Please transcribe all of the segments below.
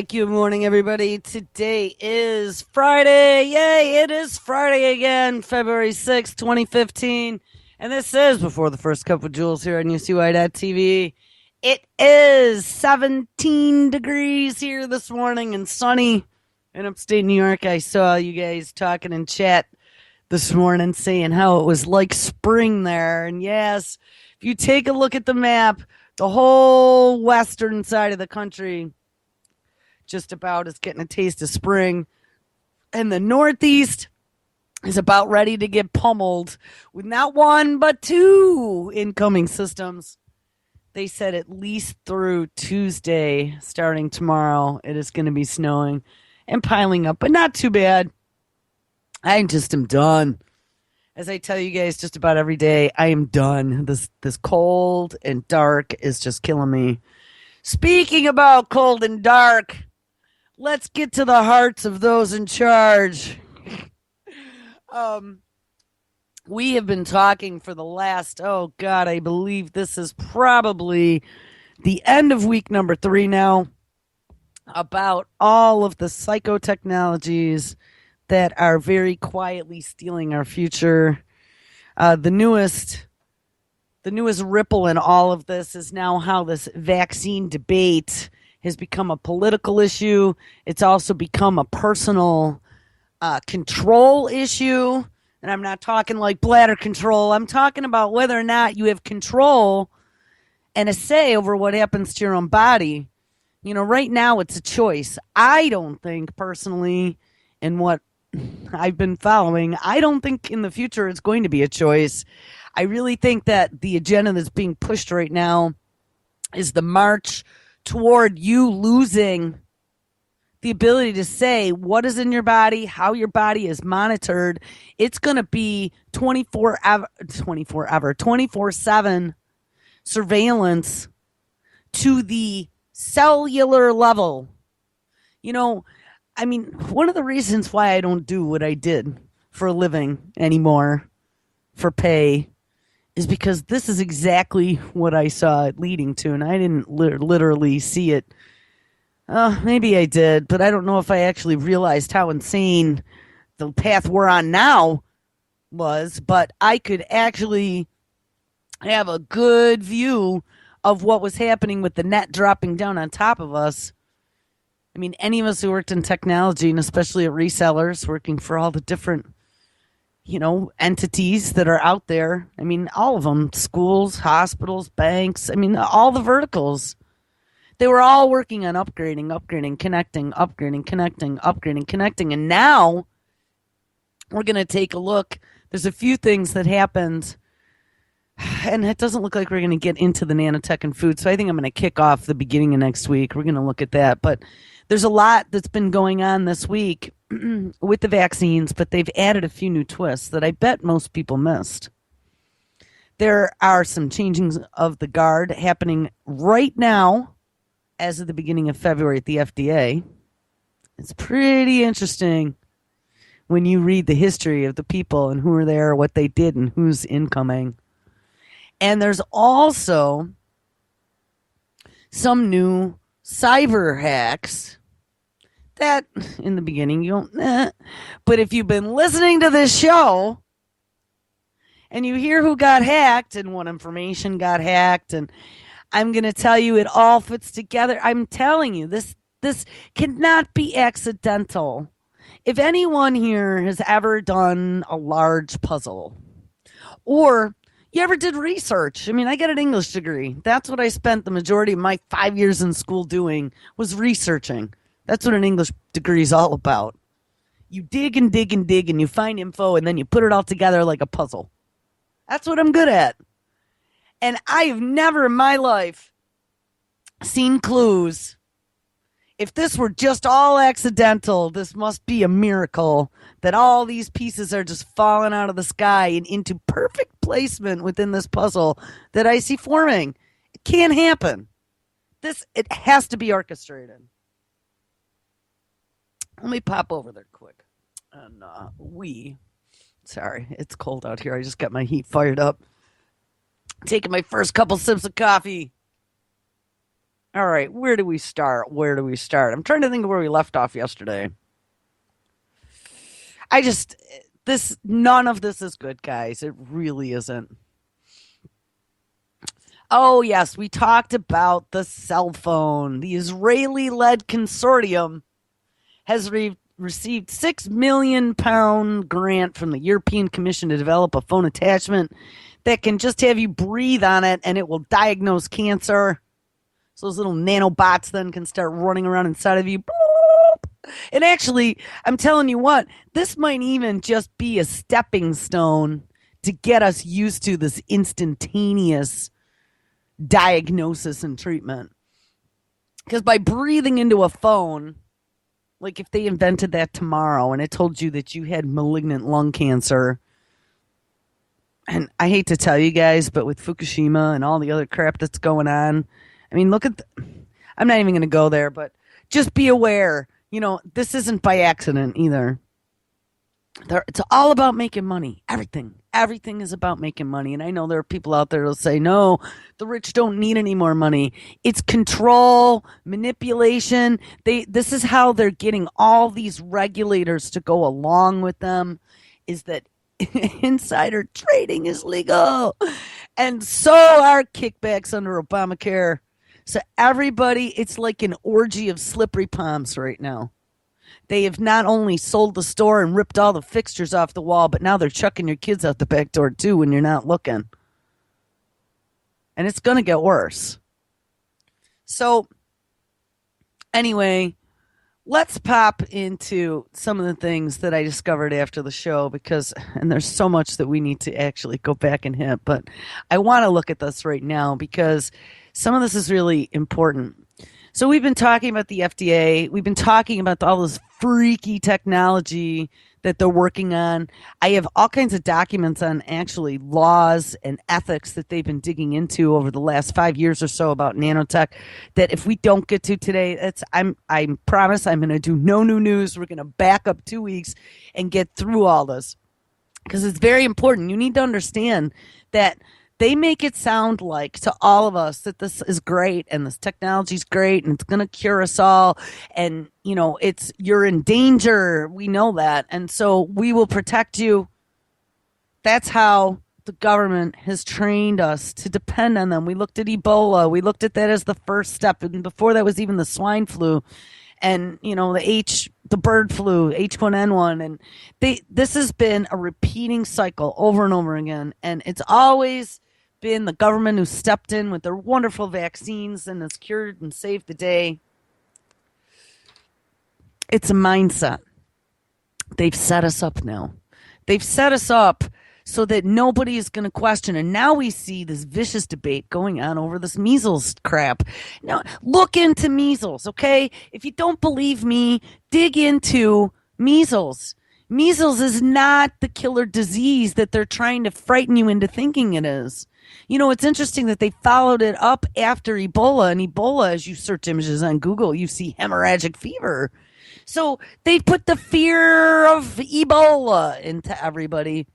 right, good morning, everybody. Today is Friday. Yay, it is Friday again, February 6th, 2015. And this is Before the First Cup with Jules here on UCY.TV. It is 17 degrees here this morning and sunny in upstate New York. I saw you guys talking in chat this morning saying how it was like spring there. And yes, if you take a look at the map, the whole western side of the country just about is getting a taste of spring. And the Northeast is about ready to get pummeled with not one, but two incoming systems. They said at least through Tuesday, starting tomorrow, it is going to be snowing and piling up, but not too bad. I just am done. As I tell you guys just about every day, I am done. This cold and dark is just killing me. Speaking about cold and dark, let's get to the hearts of those in charge. We have been talking for the last, oh God, I believe this is probably the end of week number 3 now, about all of the psychotechnologies that are very quietly stealing our future. The newest ripple in all of this is now how this vaccine debate has become a political issue. It's also become a personal control issue. And I'm not talking like bladder control. I'm talking about whether or not you have control and a say over what happens to your own body. You know, right now it's a choice. I don't think personally, in what I've been following, I don't think in the future it's going to be a choice. I really think that the agenda that's being pushed right now is the march toward you losing the ability to say what is in your body, how your body is monitored. It's going to be 24/7 surveillance to the cellular level. You know, I mean, one of the reasons why I don't do what I did for a living anymore for pay is because this is exactly what I saw it leading to, and I didn't literally see it. Maybe I did, but I don't know if I actually realized how insane the path we're on now was, but I could actually have a good view of what was happening with the net dropping down on top of us. I mean, any of us who worked in technology, and especially at resellers, working for all the different, entities that are out there. I mean, all of them, schools, hospitals, banks. I mean, all the verticals. They were all working on upgrading, connecting, upgrading, connecting. And now we're going to take a look. There's a few things that happened, and it doesn't look like we're going to get into the nanotech and food. So I think I'm going to kick off the beginning of next week. We're going to look at that. But there's a lot that's been going on this week with the vaccines, but they've added a few new twists that I bet most people missed. There are some changings of the guard happening right now as of the beginning of February at the FDA. It's pretty interesting when you read the history of the people and who are there, what they did, and who's incoming. And there's also some new cyber hacks that in the beginning you don't, but if you've been listening to this show and you hear who got hacked and what information got hacked, and I'm going to tell you it all fits together. I'm telling you, this cannot be accidental. If anyone here has ever done a large puzzle, or you ever did research, I mean, I got an English degree. That's what I spent the majority of my 5 years in school doing, was researching. That's what an English degree is all about. You dig and dig and dig, and you find info, and then you put it all together like a puzzle. That's what I'm good at. And I have never in my life seen clues. If this were just all accidental, this must be a miracle that all these pieces are just falling out of the sky and into perfect placement within this puzzle that I see forming. It can't happen. It has to be orchestrated. Let me pop over there quick. And sorry, it's cold out here. I just got my heat fired up. Taking my first couple sips of coffee. All right, where do we start? Where do we start? I'm trying to think of where we left off yesterday. I just this none of this is good, guys. It really isn't. Oh, yes, we talked about the cell phone. The Israeli-led consortium has received £6 million grant from the European Commission to develop a phone attachment that can just have you breathe on it and it will diagnose cancer. So those little nanobots then can start running around inside of you. And actually, I'm telling you what, this might even just be a stepping stone to get us used to this instantaneous diagnosis and treatment. Because by breathing into a phone, like if they invented that tomorrow and it told you that you had malignant lung cancer, and I hate to tell you guys, but with Fukushima and all the other crap that's going on, I mean, I'm not even going to go there, but just be aware, this isn't by accident either. It's all about making money. Everything is about making money. And I know there are people out there who'll say, no, the rich don't need any more money. It's control, manipulation. This is how they're getting all these regulators to go along with them, is that insider trading is legal. And so are kickbacks under Obamacare. So everybody, it's like an orgy of slippery palms right now. They have not only sold the store and ripped all the fixtures off the wall, but now they're chucking your kids out the back door too when you're not looking. And it's going to get worse. So, anyway, let's pop into some of the things that I discovered after the show and there's so much that we need to actually go back and hit, but I want to look at this right now because some of this is really important. So we've been talking about the FDA. We've been talking about all this freaky technology that they're working on. I have all kinds of documents on actually laws and ethics that they've been digging into over the last 5 years or so about nanotech that if we don't get to today, I promise I'm going to do no new news. We're going to back up 2 weeks and get through all this because it's very important. You need to understand that they make it sound like to all of us that this is great and this technology is great and it's going to cure us all. And, you're in danger. We know that. And so we will protect you. That's how the government has trained us to depend on them. We looked at Ebola. We looked at that as the first step. And before that was even the swine flu and, the bird flu, H1N1. And this has been a repeating cycle over and over again. And it's always been the government who stepped in with their wonderful vaccines and has cured and saved the day. It's a mindset. They've set us up now. They've set us up so that nobody is going to question. And now we see this vicious debate going on over this measles crap. Now, look into measles, okay? If you don't believe me, dig into measles. Measles is not the killer disease that they're trying to frighten you into thinking it is. It's interesting that they followed it up after Ebola. And Ebola, as you search images on Google, you see hemorrhagic fever. So they put the fear of Ebola into everybody.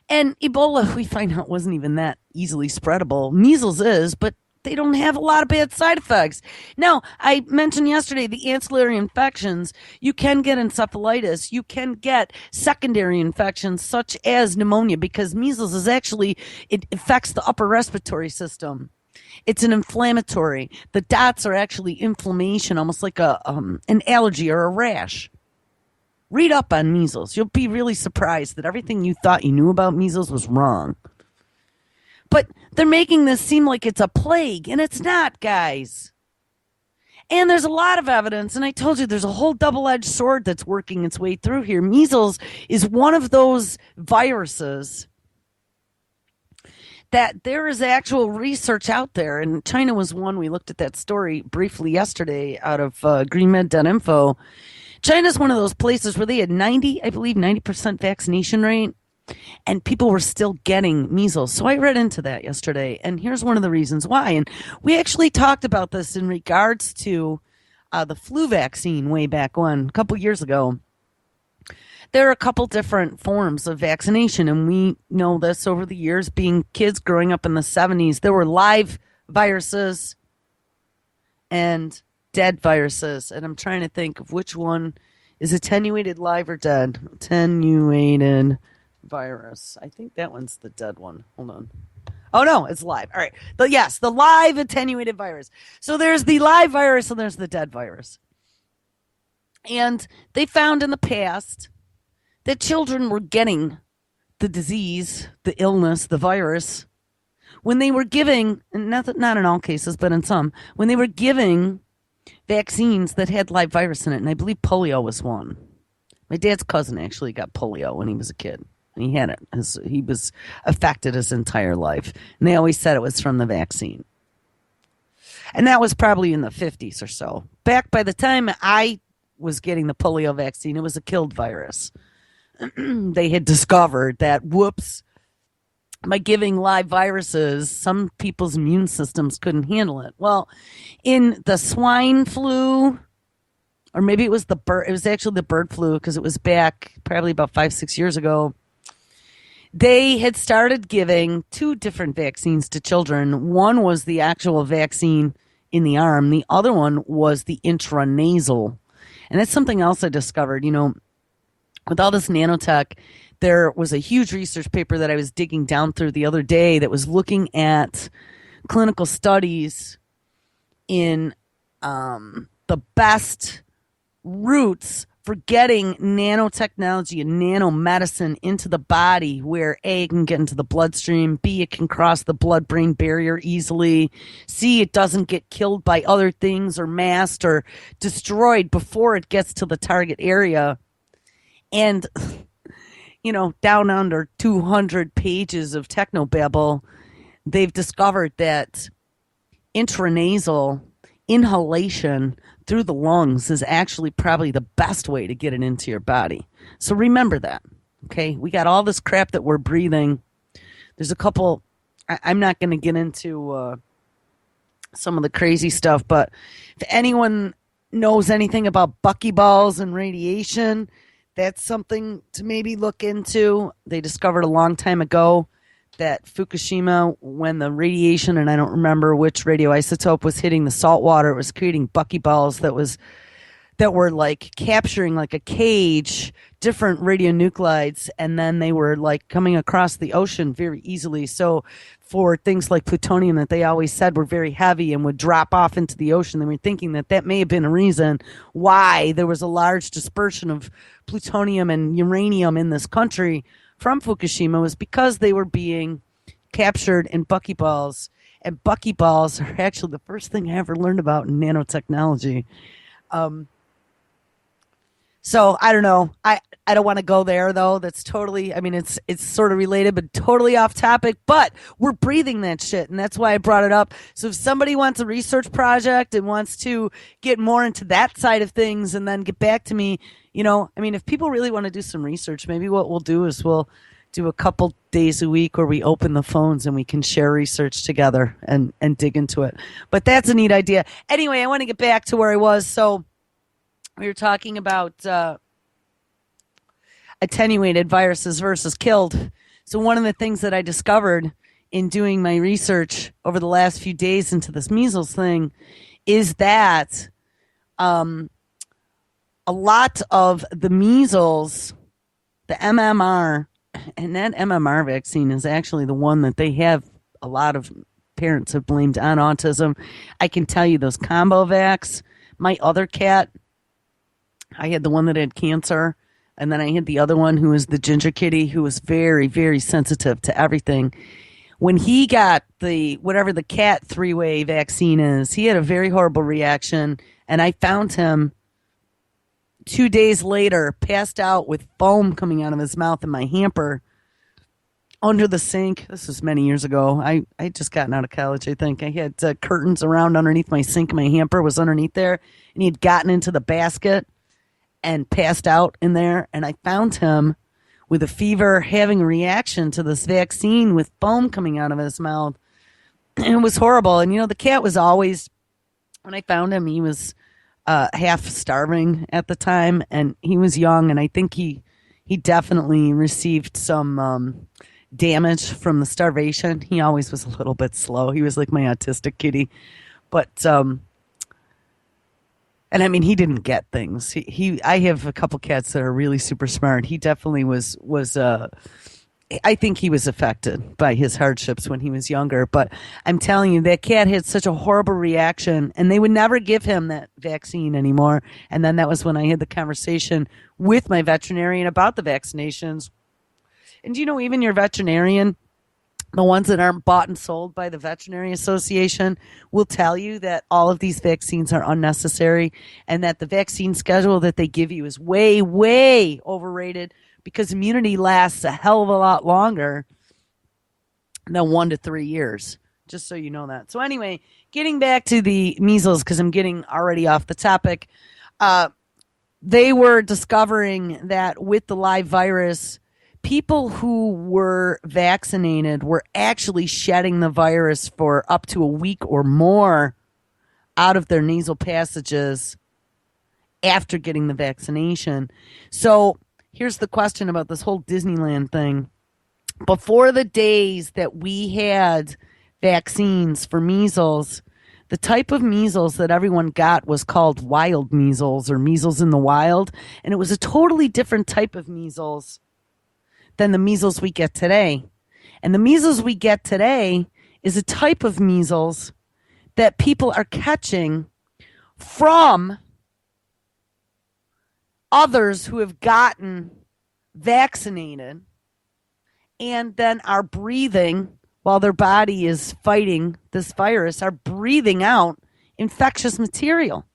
And Ebola, we find out, wasn't even that easily spreadable. Measles is, but they don't have a lot of bad side effects. Now, I mentioned yesterday the ancillary infections. You can get encephalitis. You can get secondary infections such as pneumonia because measles is actually, it affects the upper respiratory system. It's an inflammatory. The dots are actually inflammation, almost like an allergy or a rash. Read up on measles. You'll be really surprised that everything you thought you knew about measles was wrong. But they're making this seem like it's a plague, and it's not, guys. And there's a lot of evidence, and I told you there's a whole double-edged sword that's working its way through here. Measles is one of those viruses that there is actual research out there, and China was one. We looked at that story briefly yesterday out of greenmed.info. China's one of those places where they had 90% vaccination rate. And people were still getting measles. So I read into that yesterday. And here's one of the reasons why. And we actually talked about this in regards to the flu vaccine way back when, a couple years ago. There are a couple different forms of vaccination. And we know this over the years, being kids growing up in the 70s. There were live viruses and dead viruses. And I'm trying to think of which one is attenuated, live, or dead. Attenuated virus. I think that one's the dead one. Hold on. Oh no, it's live. All right. Yes, the live attenuated virus. So there's the live virus and there's the dead virus. And they found in the past that children were getting the disease, the illness, the virus when they were giving, not in all cases, but in some, when they were giving vaccines that had live virus in it. And I believe polio was one. My dad's cousin actually got polio when he was a kid. He had it. He was affected his entire life. And they always said it was from the vaccine. And that was probably in the 50s or so. Back by the time I was getting the polio vaccine, it was a killed virus. They had discovered that, whoops, by giving live viruses, some people's immune systems couldn't handle it. Well, in the swine flu, or maybe it was actually the bird flu, because it was back probably about 5-6 years ago, they had started giving 2 different vaccines to children. One was the actual vaccine in the arm. The other one was the intranasal. And that's something else I discovered. With all this nanotech, there was a huge research paper that I was digging down through the other day that was looking at clinical studies in the best routes for getting nanotechnology and nanomedicine into the body, where A, it can get into the bloodstream, B, it can cross the blood-brain barrier easily, C, it doesn't get killed by other things or masked or destroyed before it gets to the target area. And, down under 200 pages of technobabble, they've discovered that intranasal inhalation through the lungs is actually probably the best way to get it into your body. So remember that, okay? We got all this crap that we're breathing. There's a couple, I'm not going to get into some of the crazy stuff, but if anyone knows anything about buckyballs and radiation, that's something to maybe look into. They discovered a long time ago that Fukushima, when the radiation, and I don't remember which radioisotope, was hitting the salt water, it was creating buckyballs that were like capturing, like a cage, different radionuclides, and then they were like coming across the ocean very easily. So for things like plutonium that they always said were very heavy and would drop off into the ocean, they were thinking that may have been a reason why there was a large dispersion of plutonium and uranium in this country from Fukushima, was because they were being captured in buckyballs. And buckyballs are actually the first thing I ever learned about in nanotechnology. So I don't know. I don't want to go there though. That's totally, it's sort of related, but totally off topic. But we're breathing that shit, and that's why I brought it up. So if somebody wants a research project and wants to get more into that side of things and then get back to me, if people really want to do some research, maybe what we'll do is we'll do a couple days a week where we open the phones and we can share research together and dig into it. But that's a neat idea. Anyway, I want to get back to where I was. So we were talking about attenuated viruses versus killed. So one of the things that I discovered in doing my research over the last few days into this measles thing is that a lot of the measles, the MMR, and that MMR vaccine is actually the one that they have, a lot of parents have blamed on autism. I can tell you those combo vax, my other cat, I had the one that had cancer, and then I had the other one who was the ginger kitty, who was very, very sensitive to everything. When he got whatever the cat 3-way vaccine is, he had a very horrible reaction, and I found him 2 days later, passed out with foam coming out of his mouth in my hamper under the sink. This was many years ago. I just gotten out of college, I think. I had curtains around underneath my sink. My hamper was underneath there, and he had gotten into the basket and passed out in there. And I found him with a fever, having a reaction to this vaccine with foam coming out of his mouth. And it was horrible. And, the cat was always, when I found him, he was half starving at the time, and he was young, and I think he definitely received some damage from the starvation. He always was a little bit slow. He was like my autistic kitty. But And I mean, he didn't get things. I have a couple cats that are really super smart. He definitely was. I think he was affected by his hardships when he was younger. But I'm telling you, that cat had such a horrible reaction, and they would never give him that vaccine anymore. And then that was when I had the conversation with my veterinarian about the vaccinations. And you know, even your veterinarian, the ones that aren't bought and sold by the Veterinary Association, will tell you that all of these vaccines are unnecessary and that the vaccine schedule that they give you is way, way overrated because immunity lasts a hell of a lot longer than 1 to 3 years. Just so you know that. So, anyway, getting back to the measles, because I'm getting already off the topic, they were discovering that with the live virus, people who were vaccinated were actually shedding the virus for up to a week or more out of their nasal passages after getting the vaccination. So here's the question about this whole Disneyland thing. Before the days that we had vaccines for measles, the type of measles that everyone got was called wild measles or measles in the wild. And it was a totally different type of measles than the measles we get today. And the measles we get today is a type of measles that people are catching from others who have gotten vaccinated and then are breathing while their body is fighting this virus, are breathing out infectious material.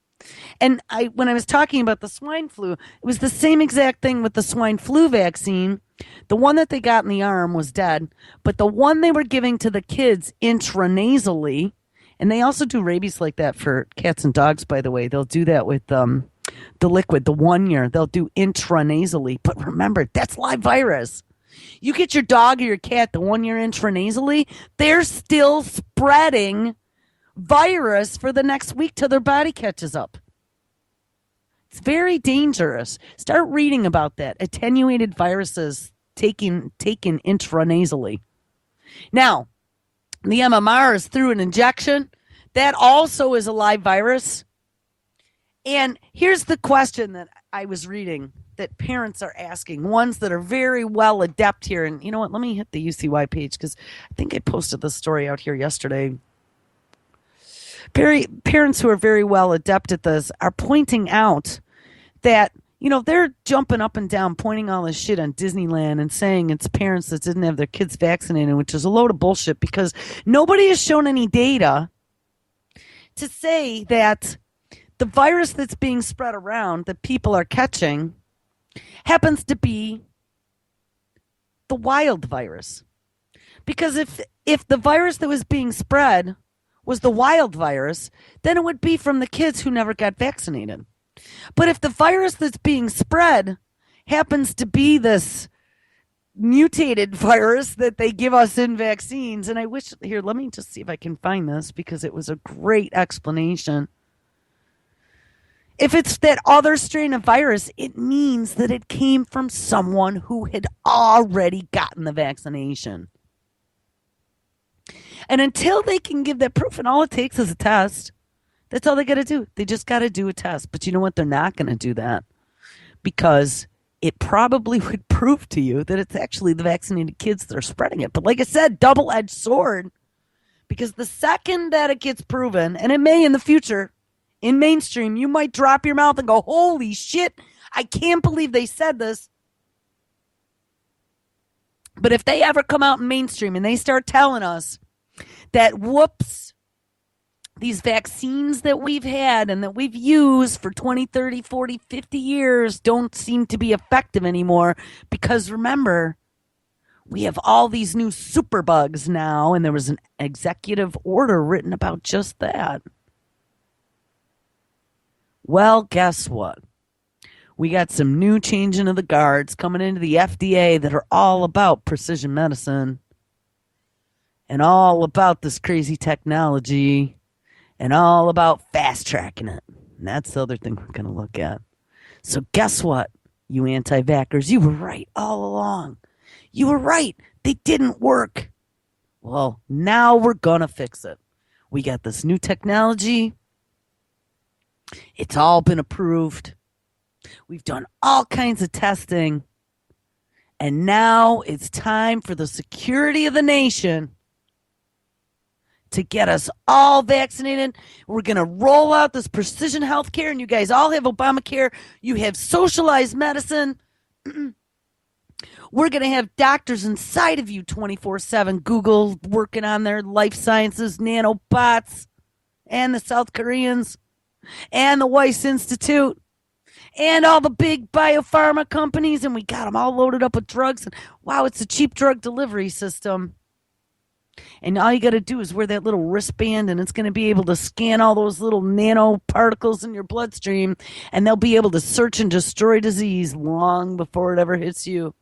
And when I was talking about the swine flu, it was the same exact thing with the swine flu vaccine. The one that they got in the arm was dead, but the one they were giving to the kids intranasally, and they also do rabies like that for cats and dogs, by the way. They'll do that with the liquid, the 1 year. They'll do intranasally. But remember, that's live virus. You get your dog or your cat the 1 year intranasally, they're still spreading virus for the next week till their body catches up. It's very dangerous. Start reading about that. Attenuated viruses taken intranasally. Now, the MMR is through an injection. That also is a live virus. And here's the question that I was reading that parents are asking, ones that are very well adept here. And you know what? Let me hit the UCY page because I think I posted this story out here yesterday. Parents who are very well adept at this are pointing out that, you know, they're jumping up and down, pointing all this shit on Disneyland and saying it's parents that didn't have their kids vaccinated, which is a load of bullshit because nobody has shown any data to say that the virus that's being spread around that people are catching happens to be the wild virus. Because if the virus that was being spread was the wild virus, then it would be from the kids who never got vaccinated. But if the virus that's being spread happens to be this mutated virus that they give us in vaccines, and I wish, here, let me just see if I can find this because it was a great explanation. If it's that other strain of virus, it means that it came from someone who had already gotten the vaccination. And until they can give that proof, and all it takes is a test, that's all they got to do. They just got to do a test. But you know what? They're not going to do that because it probably would prove to you that it's actually the vaccinated kids that are spreading it. But like I said, double-edged sword, because the second that it gets proven, and it may in the future, in mainstream, you might drop your mouth and go, holy shit, I can't believe they said this. But if they ever come out in mainstream and they start telling us that, whoops, these vaccines that we've had and that we've used for 20, 30, 40, 50 years don't seem to be effective anymore because remember, we have all these new superbugs now, and there was an executive order written about just that. Well, guess what? We got some new changing of the guards coming into the FDA that are all about precision medicine and all about this crazy technology and all about fast tracking it. And that's the other thing we're going to look at. So guess what, you anti-vaxxers? You were right all along. You were right. They didn't work. Well, now we're going to fix it. We got this new technology. It's all been approved. We've done all kinds of testing. And now it's time for the security of the nation to get us all vaccinated. We're going to roll out this precision healthcare, and you guys all have Obamacare. You have socialized medicine. We're going to have doctors inside of you 24/7. Google working on their life sciences, nanobots, and the South Koreans, and the Weiss Institute, and all the big biopharma companies, and we got them all loaded up with drugs. And wow, it's a cheap drug delivery system. And all you got to do is wear that little wristband, and it's going to be able to scan all those little nanoparticles in your bloodstream, and they'll be able to search and destroy disease long before it ever hits you.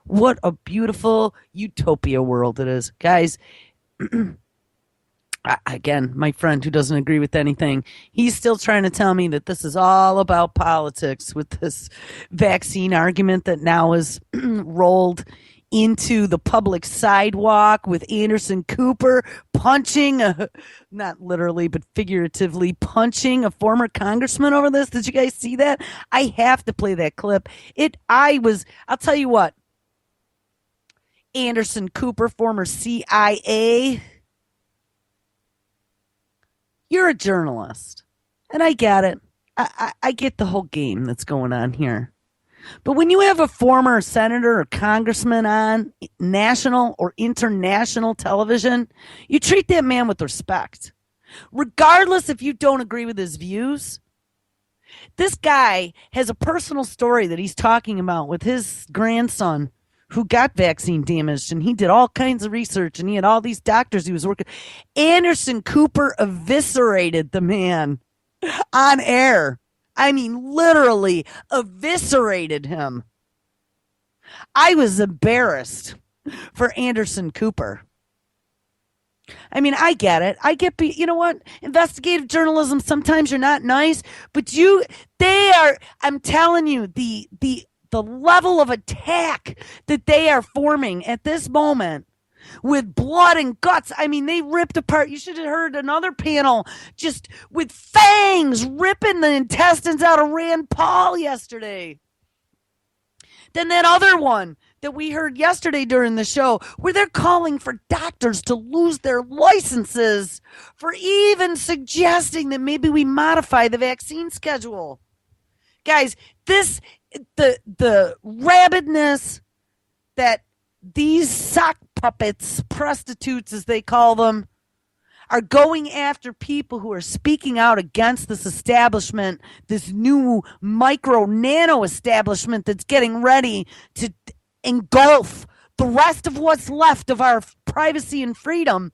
What a beautiful utopia world it is. Guys, again, my friend who doesn't agree with anything, he's still trying to tell me that this is all about politics with this vaccine argument that now is rolled into the public sidewalk with Anderson Cooper punching not literally but figuratively punching a former congressman over this. Did you guys see that? I have to play that clip. I'll tell you what. Anderson Cooper, former CIA. You're a journalist, and I get it. I get the whole game that's going on here. But when you have a former senator or congressman on national or international television, you treat that man with respect. Regardless if you don't agree with his views, this guy has a personal story that he's talking about with his grandson who got vaccine damaged, and he did all kinds of research, and he had all these doctors he was working. Anderson Cooper eviscerated the man on air. I mean, literally eviscerated him. I was embarrassed for Anderson Cooper. I mean, I get it. You know what? Investigative journalism, sometimes you're not nice, but I'm telling you, the level of attack that they are forming at this moment with blood and guts. I mean, they ripped apart. You should have heard another panel just with fangs ripping the intestines out of Rand Paul yesterday. Then that other one that we heard yesterday during the show where they're calling for doctors to lose their licenses for even suggesting that maybe we modify the vaccine schedule. Guys, the rabidness that these sock puppets, prostitutes as they call them, are going after people who are speaking out against this establishment, this new micro nano establishment that's getting ready to engulf the rest of what's left of our privacy and freedom.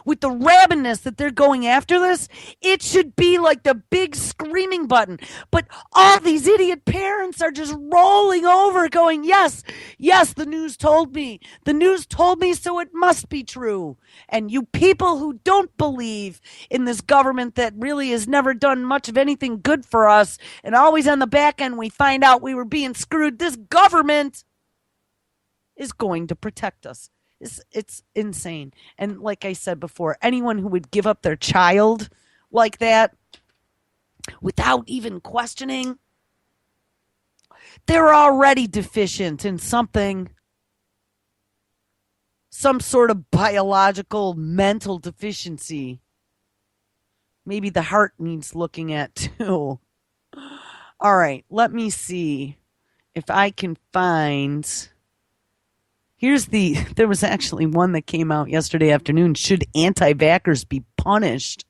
With the rabidness that they're going after this, it should be like the big screaming button. But all these idiot parents are just rolling over going, yes, the news told me. The news told me, so it must be true. And you people who don't believe in this government that really has never done much of anything good for us, and always on the back end we find out we were being screwed, this government is going to protect us. It's insane. And like I said before, anyone who would give up their child like that without even questioning, they're already deficient in something, some sort of biological mental deficiency. Maybe the heart needs looking at too. All right, let me see if I can find... There was actually one that came out yesterday afternoon. Should anti-vaxxers be punished?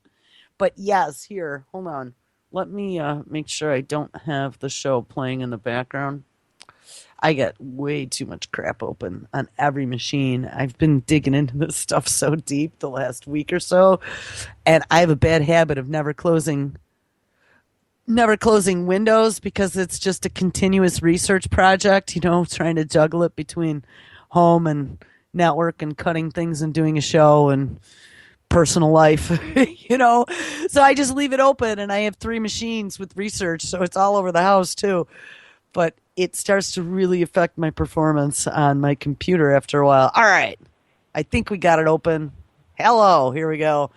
But yes, here, hold on. Let me make sure I don't have the show playing in the background. I got way too much crap open on every machine. I've been digging into this stuff so deep the last week or so, and I have a bad habit of never closing windows because it's just a continuous research project, trying to juggle it between home and network and cutting things and doing a show and personal life, So I just leave it open, and I have 3 machines with research, so it's all over the house too. But it starts to really affect my performance on my computer after a while. All right. I think we got it open. Hello. Here we go.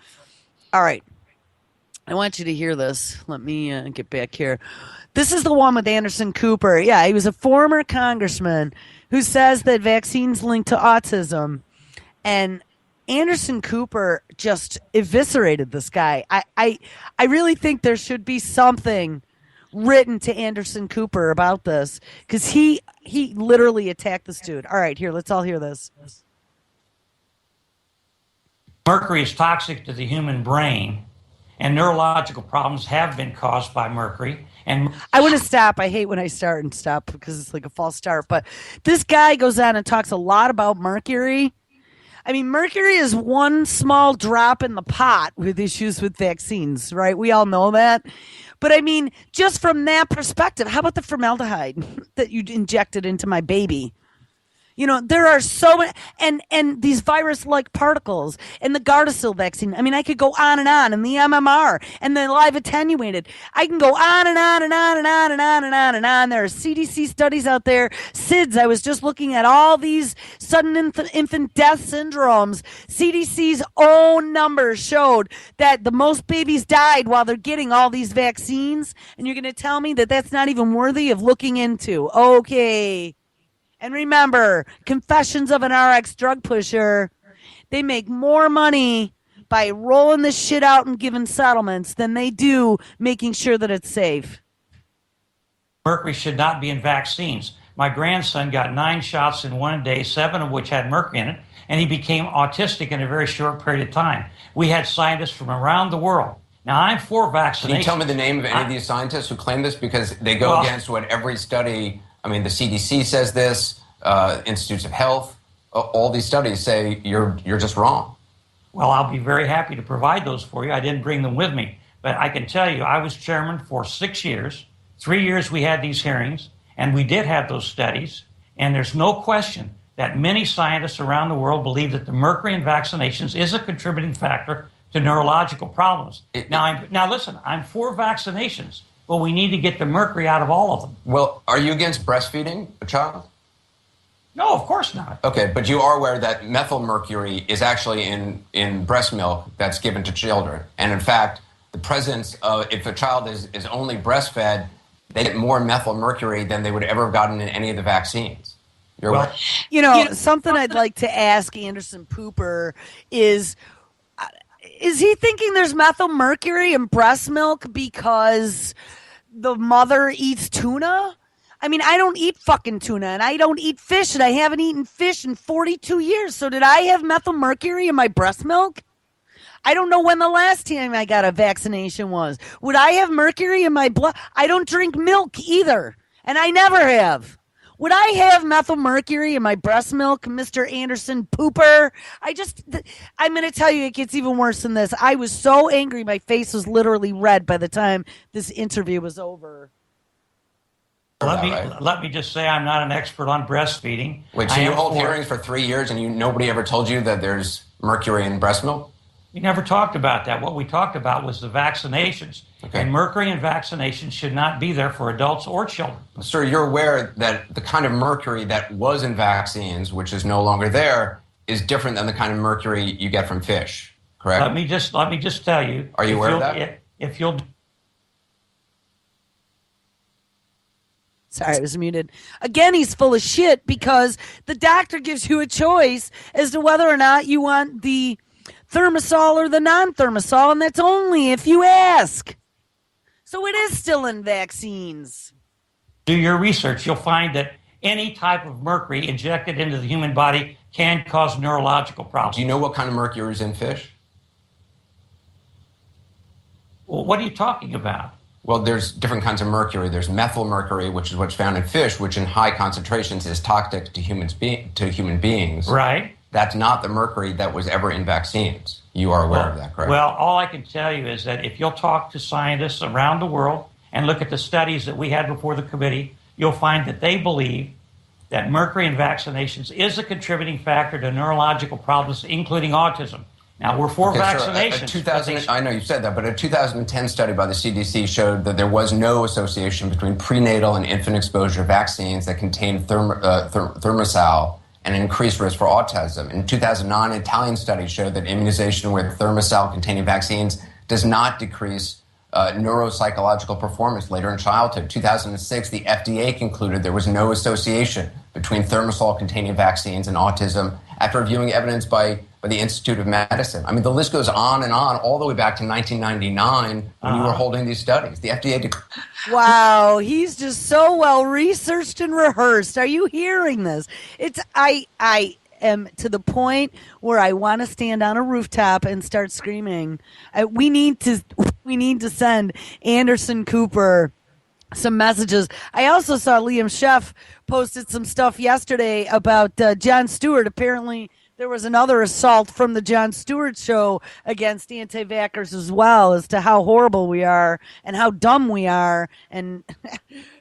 All right. I want you to hear this. Let me get back here. This is the one with Anderson Cooper. Yeah, he was a former congressman who says that vaccines linked to autism. And Anderson Cooper just eviscerated this guy. I really think there should be something written to Anderson Cooper about this because he literally attacked this dude. All right, here, let's all hear this. Mercury is toxic to the human brain, and neurological problems have been caused by mercury. And I want to stop. I hate when I start and stop because it's like a false start. But this guy goes on and talks a lot about mercury. I mean, mercury is one small drop in the pot with issues with vaccines, right? We all know that. But I mean, just from that perspective, how about the formaldehyde that you injected into my baby? You know, there are so many, and these virus-like particles, and the Gardasil vaccine. I mean, I could go on, and the MMR, and the live attenuated. I can go on and on and on and on and on and on and on. There are CDC studies out there. SIDS, I was just looking at all these sudden infant death syndromes. CDC's own numbers showed that the most babies died while they're getting all these vaccines, and you're going to tell me that that's not even worthy of looking into. Okay. And remember, Confessions of an RX Drug Pusher, they make more money by rolling this shit out and giving settlements than they do making sure that it's safe. Mercury should not be in vaccines. My grandson got 9 shots in one day, 7 of which had mercury in it, and he became autistic in a very short period of time. We had scientists from around the world. Now, I'm for vaccination. Can you tell me the name of any of these scientists who claim this? Because they go against what every study, I mean, the CDC says this, Institutes of Health, all these studies say you're just wrong. Well, I'll be very happy to provide those for you. I didn't bring them with me. But I can tell you, I was chairman for 6 years. 3 years we had these hearings, and we did have those studies. And there's no question that many scientists around the world believe that the mercury in vaccinations is a contributing factor to neurological problems. Now listen, I'm for vaccinations, but we need to get the mercury out of all of them. Well, are you against breastfeeding a child? No, of course not. Okay, but you are aware that methylmercury is actually in breast milk that's given to children. And in fact, the presence of, if a child is only breastfed, they get more methylmercury than they would ever have gotten in any of the vaccines. You're aware? You know, something I'd like to ask Anderson Pooper is he thinking there's methylmercury in breast milk because the mother eats tuna? I mean, I don't eat fucking tuna, and I don't eat fish, and I haven't eaten fish in 42 years. So did I have methylmercury in my breast milk? I don't know when the last time I got a vaccination was. Would I have mercury in my blood? I don't drink milk either, and I never have. Would I have methylmercury in my breast milk, Mr. Anderson Pooper? I'm going to tell you, it gets even worse than this. I was so angry, my face was literally red by the time this interview was over. Let me just say I'm not an expert on breastfeeding. Wait, so you hold hearings for 3 years and nobody ever told you that there's mercury in breast milk? We never talked about that. What we talked about was the vaccinations. Okay. And mercury in vaccinations should not be there for adults or children. Sir, you're aware that the kind of mercury that was in vaccines, which is no longer there, is different than the kind of mercury you get from fish, correct? Let me just tell you. Are you aware of that? If you'll... Sorry, I was muted. Again, he's full of shit because the doctor gives you a choice as to whether or not you want the Thermosol or the non-Thermosol, and that's only if you ask. So it is still in vaccines. Do your research. You'll find that any type of mercury injected into the human body can cause neurological problems. Do you know what kind of mercury is in fish? Well, what are you talking about? Well, there's different kinds of mercury. There's methylmercury, which is what's found in fish, which in high concentrations is toxic to human beings. Right. That's not the mercury that was ever in vaccines. You are aware of that, correct? Well, all I can tell you is that if you'll talk to scientists around the world and look at the studies that we had before the committee, you'll find that they believe that mercury in vaccinations is a contributing factor to neurological problems, including autism. Now, we're for vaccinations. I know you said that, but a 2010 study by the CDC showed that there was no association between prenatal and infant exposure to vaccines that contained Thermosol and an increased risk for autism. In 2009, an Italian study showed that immunization with Thermosol-containing vaccines does not decrease neuropsychological performance later in childhood. 2006, the FDA concluded there was no association between thimerosal-containing vaccines and autism after reviewing evidence by the Institute of Medicine. I mean, the list goes on and on, all the way back to 1999 when you were holding these studies. The FDA Wow, he's just so well researched and rehearsed. Are you hearing this? I am to the point where I want to stand on a rooftop and start screaming. We need to send Anderson Cooper some messages. I also saw Liam Sheff posted some stuff yesterday about Jon Stewart. Apparently, there was another assault from the Jon Stewart show against anti-vaxxers as well, as to how horrible we are and how dumb we are. And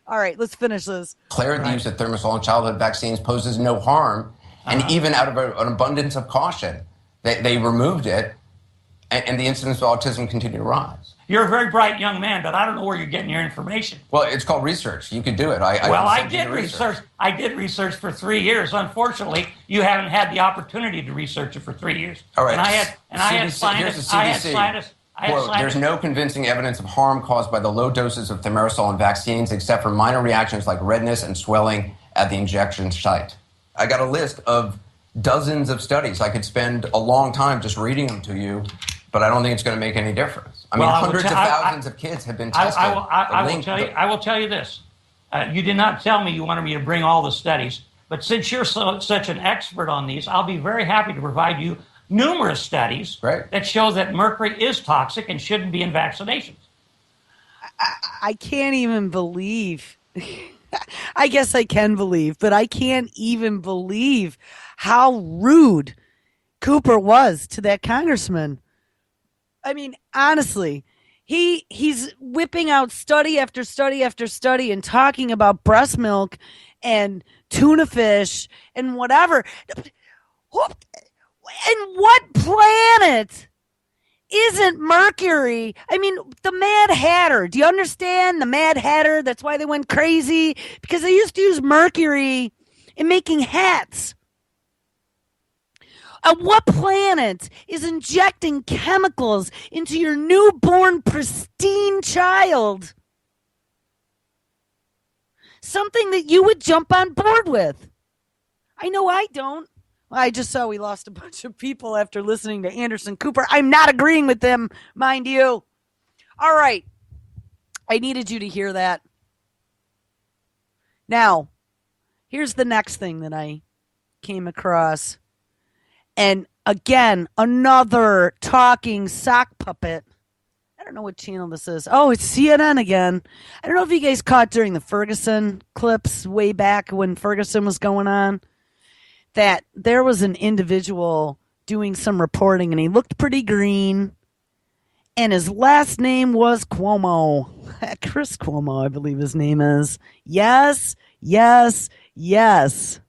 all right, let's finish this. declared the use of thimerosal in childhood vaccines poses no harm. And even out of an abundance of caution, they removed it, and the incidence of autism continued to rise. You're a very bright young man, but I don't know where you're getting your information. Well, it's called research. You could do it. I did research. I did research for 3 years. Unfortunately, you haven't had the opportunity to research it for 3 years. All right. And I had scientists. I had scientists. Quote, there's no convincing evidence of harm caused by the low doses of thimerosal in vaccines except for minor reactions like redness and swelling at the injection site. I got a list of dozens of studies. I could spend a long time just reading them to you, but I don't think it's going to make any difference. I mean, hundreds of thousands of kids have been tested. I will tell you this. You did not tell me you wanted me to bring all the studies, but since you're such an expert on these, I'll be very happy to provide you numerous studies that show that mercury is toxic and shouldn't be in vaccinations. I can't even believe. I guess I can believe, but I can't even believe how rude Cooper was to that congressman. I mean, honestly, he's whipping out study after study after study and talking about breast milk and tuna fish and whatever. And what planet isn't mercury? I mean, the Mad Hatter. Do you understand the Mad Hatter? That's why they went crazy, because they used to use mercury in making hats. What planet is injecting chemicals into your newborn, pristine child? Something that you would jump on board with. I know I don't. I just saw we lost a bunch of people after listening to Anderson Cooper. I'm not agreeing with them, mind you. All right. I needed you to hear that. Now, here's the next thing that I came across. And again, another talking sock puppet. I don't know what channel this is. Oh, it's CNN again. I don't know if you guys caught during the Ferguson clips way back when Ferguson was going on, that there was an individual doing some reporting and he looked pretty green. And his last name was Cuomo. Chris Cuomo, I believe his name is. Yes, yes, yes.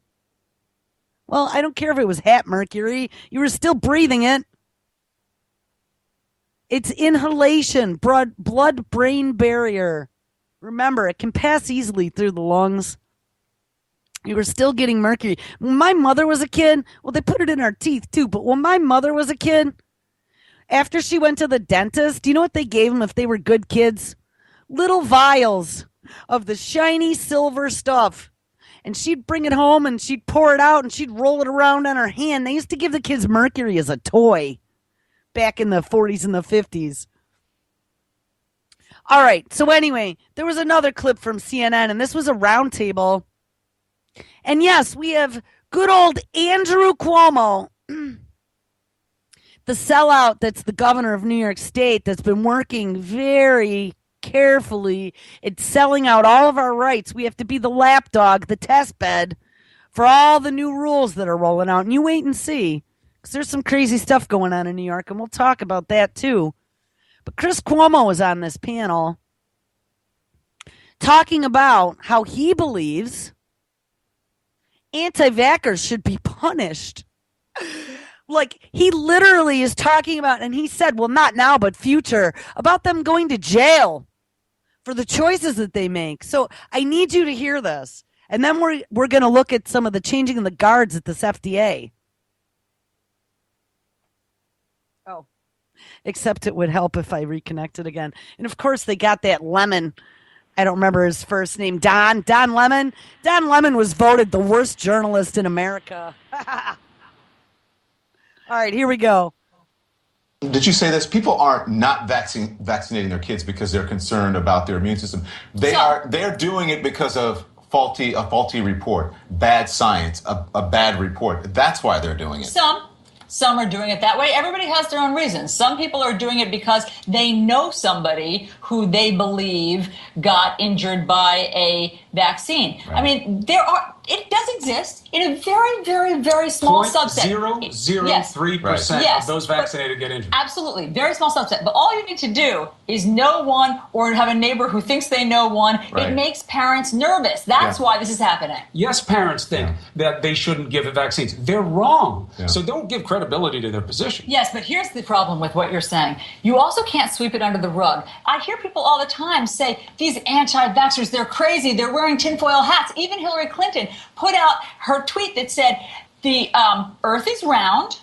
Well, I don't care if it was hat mercury. You were still breathing it. It's inhalation, blood-brain barrier. Remember, it can pass easily through the lungs. You were still getting mercury. When my mother was a kid, well, they put it in our teeth too, but when my mother was a kid, after she went to the dentist, do you know what they gave them if they were good kids? Little vials of the shiny silver stuff. And she'd bring it home and she'd pour it out and she'd roll it around on her hand. They used to give the kids mercury as a toy back in the 40s and the 50s. All right. So anyway, there was another clip from CNN, and this was a roundtable. And yes, we have good old Andrew Cuomo, the sellout that's the governor of New York State, that's been working very carefully. It's selling out all of our rights. We have to be the lapdog, the test bed for all the new rules that are rolling out. And you wait and see, because there's some crazy stuff going on in New York, and we'll talk about that too. But Chris Cuomo was on this panel talking about how he believes anti-vaxxers should be punished. Like, he literally is talking about, and he said, well, not now, but future, about them going to jail for the choices that they make. So I need you to hear this. And then we're going to look at some of the changing of the guards at this FDA. Oh, except it would help if I reconnected again. And of course, they got that Lemon. I don't remember his first name. Don Lemon. Don Lemon was voted the worst journalist in America. All right, here we go. Did you say this? People are not vaccinating their kids because they're concerned about their immune system. They're doing it because of a faulty report, bad science, a bad report. That's why they're doing it. Some are doing it that way. Everybody has their own reasons. Some people are doing it because they know somebody who they believe got injured by a vaccine. Right. I mean, it does exist in a very, very, very small subset. 0.003% of those vaccinated get injured. Absolutely. Very small subset. But all you need to do is know one or have a neighbor who thinks they know one. Right. It makes parents nervous. That's why this is happening. Yes, parents think that they shouldn't give vaccines. They're wrong. Yeah. So don't give credibility to their position. Yes, but here's the problem with what you're saying. You also can't sweep it under the rug. I hear people all the time say, these anti-vaxxers, they're crazy. They're wearing tinfoil hats. Even Hillary Clinton put out her tweet that said, the earth is round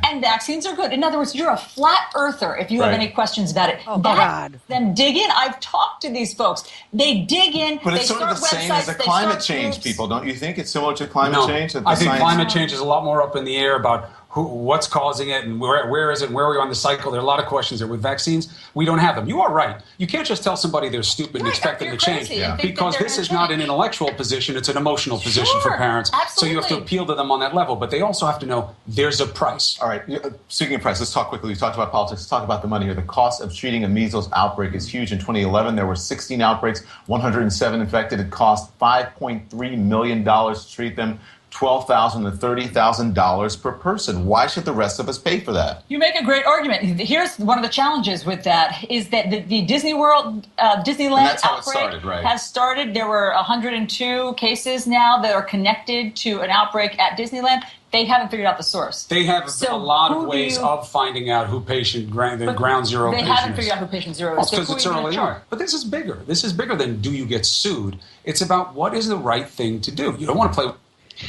and vaccines are good. In other words, you're a flat earther if you have any questions about it. Oh, God. Then dig in. I've talked to these folks. They dig in. But it's they sort of the same as the climate change people, don't you think? It's similar to climate change? I think climate change is a lot more up in the air about what's causing it and where is it and where are we on the cycle. There are a lot of questions there. With vaccines, we don't have them. You are right. You can't just tell somebody they're stupid and expect them to change. Because this is not an intellectual position. It's an emotional position for parents. Absolutely. So you have to appeal to them on that level. But they also have to know there's a price. All right. Speaking of price, let's talk quickly. We talked about politics. Let's talk about the money here. The cost of treating a measles outbreak is huge. In 2011, there were 16 outbreaks, 107 infected. It cost $5.3 million to treat them. $12,000 to $30,000 per person. Why should the rest of us pay for that? You make a great argument. Here's one of the challenges with that is that the Disney World, Disneyland outbreak has started. There were 102 cases now that are connected to an outbreak at Disneyland. They haven't figured out the source. They have a lot of ways of finding out who ground zero patient is. They haven't figured out who patient zero is. Because it's early on. But this is bigger. This is bigger than do you get sued. It's about what is the right thing to do. You don't want to play with...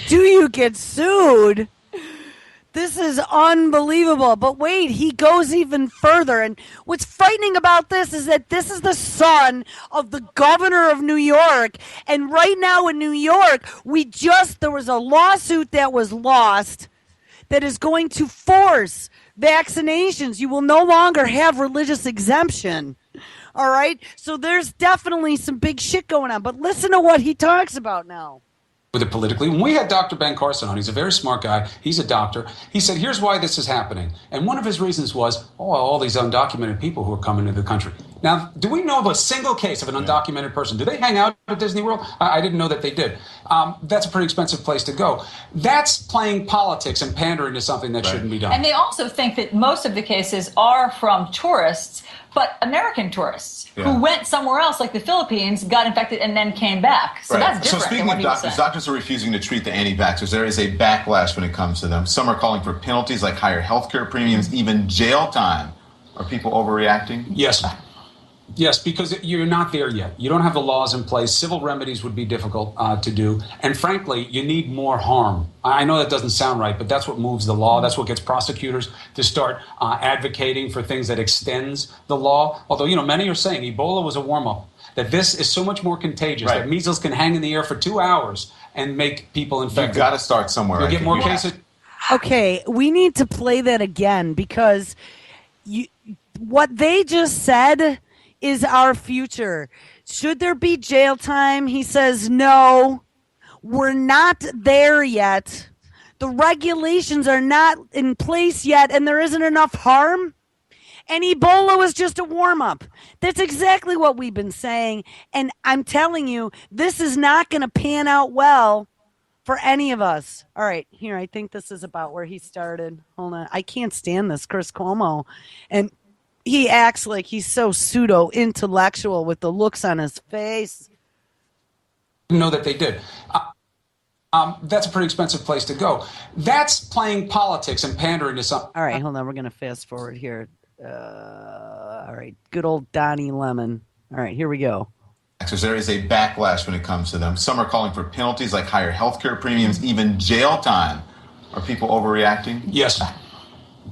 Do you get sued? This is unbelievable. But wait, he goes even further. And what's frightening about this is that this is the son of the governor of New York. And right now in New York, there was a lawsuit that was lost that is going to force vaccinations. You will no longer have religious exemption. All right? So there's definitely some big shit going on. But listen to what he talks about now. With it politically. When we had Dr. Ben Carson on, he's a very smart guy. He's a doctor. He said, here's why this is happening. And one of his reasons was, all these undocumented people who are coming into the country. Now, do we know of a single case of an undocumented person? Do they hang out at Disney World? I didn't know that they did. That's a pretty expensive place to go. That's playing politics and pandering to something that shouldn't be done. And they also think that most of the cases are from tourists, but American tourists who went somewhere else, like the Philippines, got infected and then came back. So that's different. So speaking of doctors, doctors are refusing to treat the anti-vaxxers. There is a backlash when it comes to them. Some are calling for penalties like higher health care premiums, even jail time. Are people overreacting? Yes. Yes, because you're not there yet. You don't have the laws in place. Civil remedies would be difficult to do. And frankly, you need more harm. I know that doesn't sound right, but that's what moves the law. That's what gets prosecutors to start advocating for things that extends the law. Although, many are saying Ebola was a warm-up, that this is so much more contagious, that measles can hang in the air for 2 hours and make people infected. You've got to start somewhere. You'll get more cases. Okay, we need to play that again because what they just said is our future. Should there be jail time? He says, no, we're not there yet. The regulations are not in place yet, and there isn't enough harm. And Ebola was just a warm-up. That's exactly what we've been saying. And I'm telling you, this is not going to pan out well for any of us. All right, here, I think this is about where he started. Hold on. I can't stand this, Chris Cuomo. And he acts like he's so pseudo-intellectual with the looks on his face. Know that they did. That's a pretty expensive place to go. That's playing politics and pandering to something. All right, hold on. We're going to fast forward here. All right, good old Donnie Lemon. All right, here we go. There is a backlash when it comes to them. Some are calling for penalties like higher health care premiums, even jail time. Are people overreacting? Yes.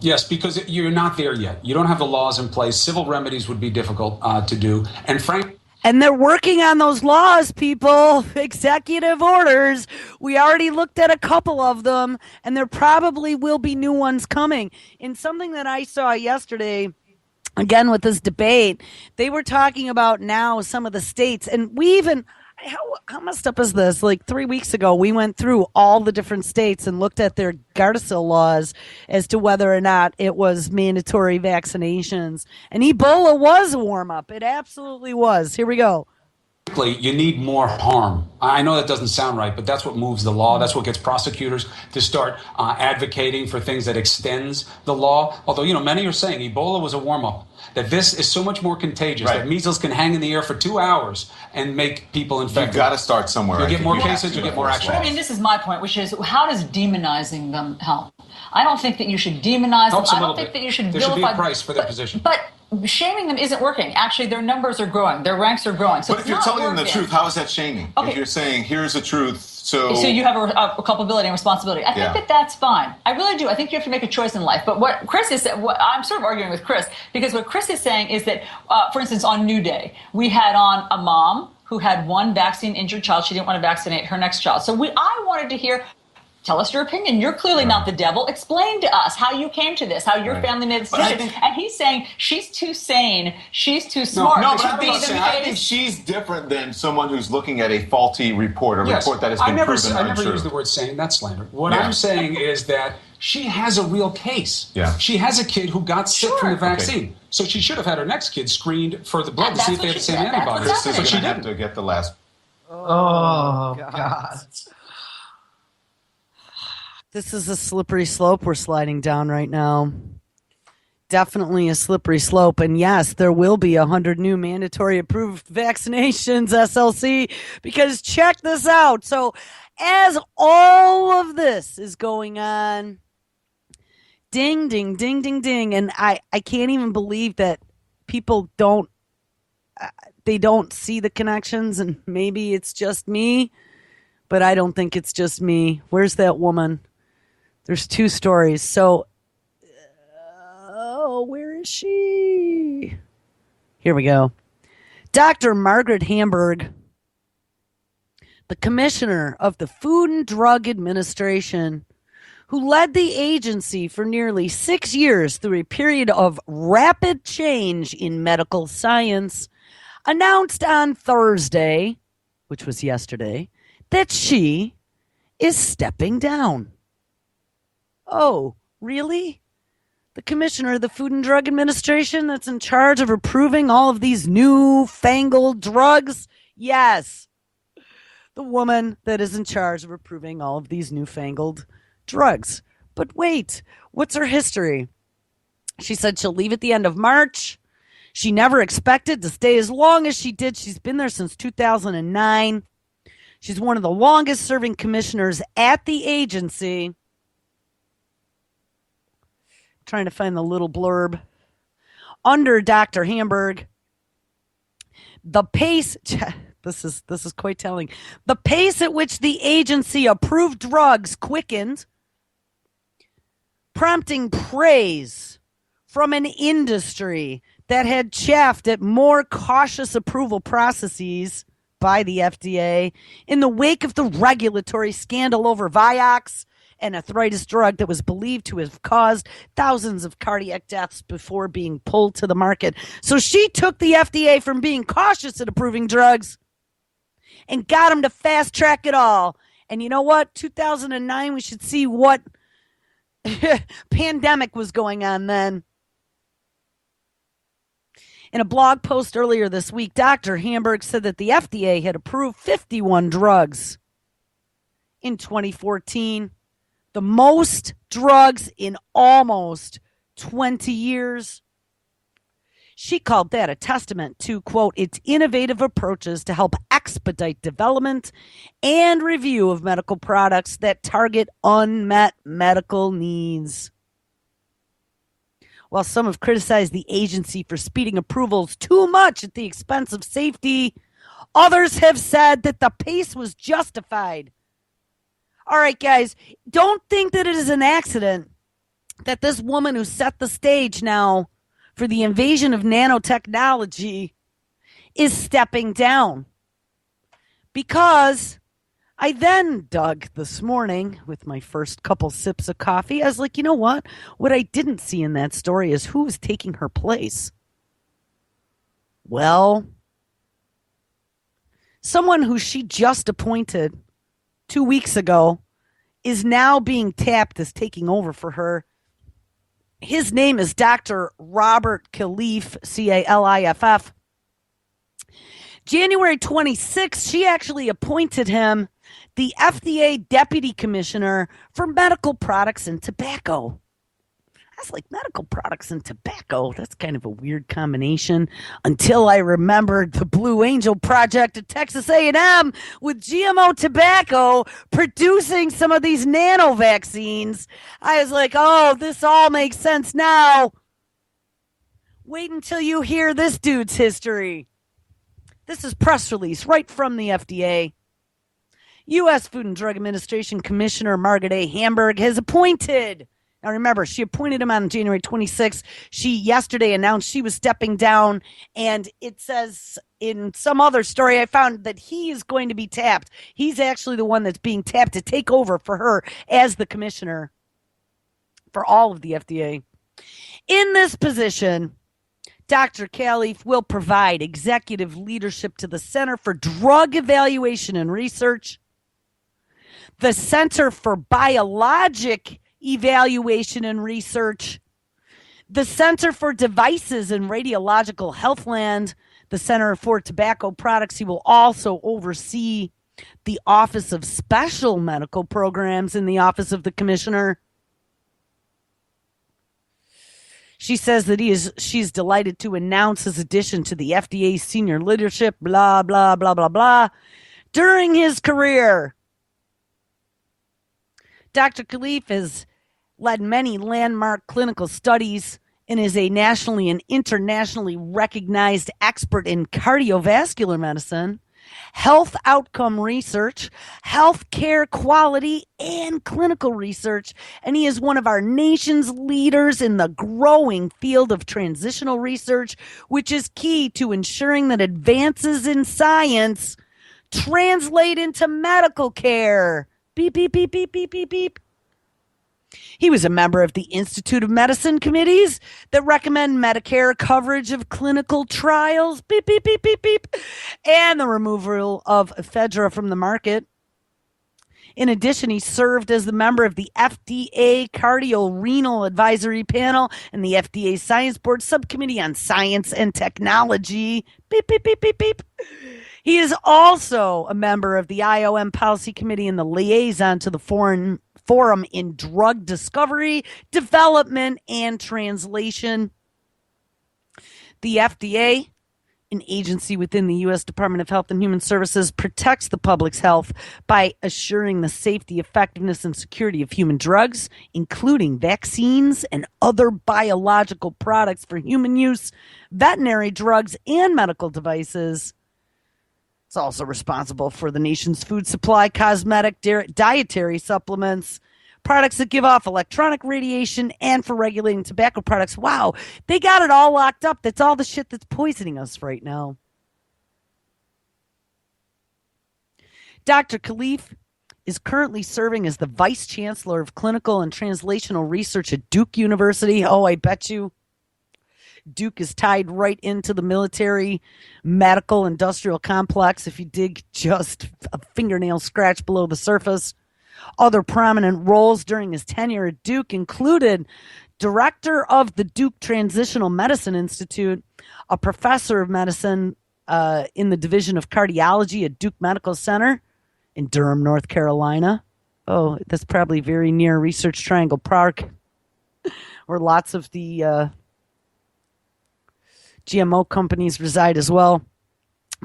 Yes, because you're not there yet. You don't have the laws in place. Civil remedies would be difficult to do. And frankly, And they're working on those laws, people. Executive orders. We already looked at a couple of them, and there probably will be new ones coming. In something that I saw yesterday, again with this debate, they were talking about now some of the states, and we even how messed up is this? Like 3 weeks ago, we went through all the different states and looked at their Gardasil laws as to whether or not it was mandatory vaccinations. And Ebola was a warm up. It absolutely was. Here we go. you need more harm. I know that doesn't sound right, but that's what moves the law. That's what gets prosecutors to start advocating for things that extends the law. Although, many are saying Ebola was a warm-up, that this is so much more contagious, that measles can hang in the air for 2 hours and make people infected. You've got to start somewhere. You get more cases, you get more action. I mean, this is my point, which is, how does demonizing them help? I don't think that you should demonize them. I don't think that you should vilify them. There should be a price for their position. But shaming them isn't working. Actually, their numbers are growing. Their ranks are growing. So but if you're telling them the truth, how is that shaming? Okay. If you're saying, here's the truth, so you have a culpability and responsibility. I think that's fine. I really do. I think you have to make a choice in life. But what Chris is, I'm sort of arguing with Chris, because what Chris is saying is that, for instance, on New Day, we had on a mom who had one vaccine-injured child. She didn't want to vaccinate her next child. So I wanted to hear, tell us your opinion. You're clearly not the devil. Explain to us how you came to this, how your family made this decision. And he's saying she's too sane, she's too smart. No, but I think she's different than someone who's looking at a faulty report, report that has been proven untrue. I never use the word sane. That's slander. What I'm saying is that she has a real case. Yeah. She has a kid who got sick from the vaccine. Okay. So she should have had her next kid screened for the blood to see if they have the same antibodies. Chris is going to have to get the last. Oh, God. This is a slippery slope we're sliding down right now. Definitely a slippery slope. And yes, there will be 100 new mandatory approved vaccinations, SLC, because check this out. So as all of this is going on, ding, ding, ding, ding, ding. And I can't even believe that people don't see the connections, and maybe it's just me, but I don't think it's just me. Where's that woman? There's two stories. So, where is she? Here we go. Dr. Margaret Hamburg, the commissioner of the Food and Drug Administration, who led the agency for nearly 6 years through a period of rapid change in medical science, announced on Thursday, which was yesterday, that she is stepping down. Oh, really? The commissioner of the Food and Drug Administration that's in charge of approving all of these newfangled drugs? Yes. The woman that is in charge of approving all of these newfangled drugs. But wait, what's her history? She said she'll leave at the end of March. She never expected to stay as long as she did. She's been there since 2009. She's one of the longest serving commissioners at the agency. Trying to find the little blurb. Under Dr. Hamburg, the pace, this is quite telling, the pace at which the agency approved drugs quickened, prompting praise from an industry that had chafed at more cautious approval processes by the FDA in the wake of the regulatory scandal over Vioxx, an arthritis drug that was believed to have caused thousands of cardiac deaths before being pulled to the market. So she took the FDA from being cautious at approving drugs and got them to fast track it all. And you know what? 2009, we should see what pandemic was going on then. In a blog post earlier this week, Dr. Hamburg said that the FDA had approved 51 drugs in 2014. The most drugs in almost 20 years. She called that a testament to, quote, its innovative approaches to help expedite development and review of medical products that target unmet medical needs. While some have criticized the agency for speeding approvals too much at the expense of safety, others have said that the pace was justified. All right, guys, don't think that it is an accident that this woman who set the stage now for the invasion of nanotechnology is stepping down. Because I then dug this morning with my first couple sips of coffee. I was like, you know what? What I didn't see in that story is who was taking her place. Well, someone who she just appointed 2 weeks ago is now being tapped as taking over for her. His name is Dr. Robert Califf, Califf. January 26th, she actually appointed him the FDA Deputy Commissioner for Medical Products and Tobacco. That's like medical products and tobacco. That's kind of a weird combination until I remembered the Blue Angel Project at Texas A&M with GMO tobacco producing some of these nano vaccines. I was like, oh, this all makes sense now. Wait until you hear this dude's history. This is press release right from the FDA. U.S. Food and Drug Administration Commissioner Margaret A. Hamburg has appointed. Now remember, she appointed him on January 26th. She yesterday announced she was stepping down, and it says in some other story I found that he is going to be tapped. He's actually the one that's being tapped to take over for her as the commissioner for all of the FDA. In this position, Dr. Califf will provide executive leadership to the Center for Drug Evaluation and Research, the Center for Biologic Evaluation and Research, the Center for Devices and Radiological Healthland, the Center for Tobacco Products. He will also oversee the Office of Special Medical Programs in the Office of the Commissioner. She says that she's delighted to announce his addition to the FDA's senior leadership, blah, blah, blah, blah, blah. During his career, Dr. Califf has led many landmark clinical studies and is a nationally and internationally recognized expert in cardiovascular medicine, health outcome research, health care quality, and clinical research. And he is one of our nation's leaders in the growing field of transitional research, which is key to ensuring that advances in science translate into medical care. Beep, beep, beep, beep, beep, beep, beep. He was a member of the Institute of Medicine committees that recommend Medicare coverage of clinical trials, beep, beep, beep, beep, beep, and the removal of ephedra from the market. In addition, he served as the member of the FDA Cardio-Renal Advisory Panel and the FDA Science Board Subcommittee on Science and Technology. Beep, beep, beep, beep, beep. He is also a member of the IOM Policy Committee and the liaison to the Forum in Drug Discovery, Development, and Translation. The FDA, an agency within the U.S. Department of Health and Human Services, protects the public's health by assuring the safety, effectiveness, and security of human drugs, including vaccines and other biological products for human use, veterinary drugs, and medical devices. It's also responsible for the nation's food supply, cosmetic, dietary supplements, products that give off electronic radiation, and for regulating tobacco products. Wow, they got it all locked up. That's all the shit that's poisoning us right now. Dr. Califf is currently serving as the Vice Chancellor of Clinical and Translational Research at Duke University. Oh, I bet you Duke is tied right into the military medical industrial complex if you dig just a fingernail scratch below the surface. Other prominent roles during his tenure at Duke included director of the Duke Transitional Medicine Institute, a professor of medicine in the Division of Cardiology at Duke Medical Center in Durham, North Carolina. Oh, that's probably very near Research Triangle Park, where lots of the GMO companies reside as well.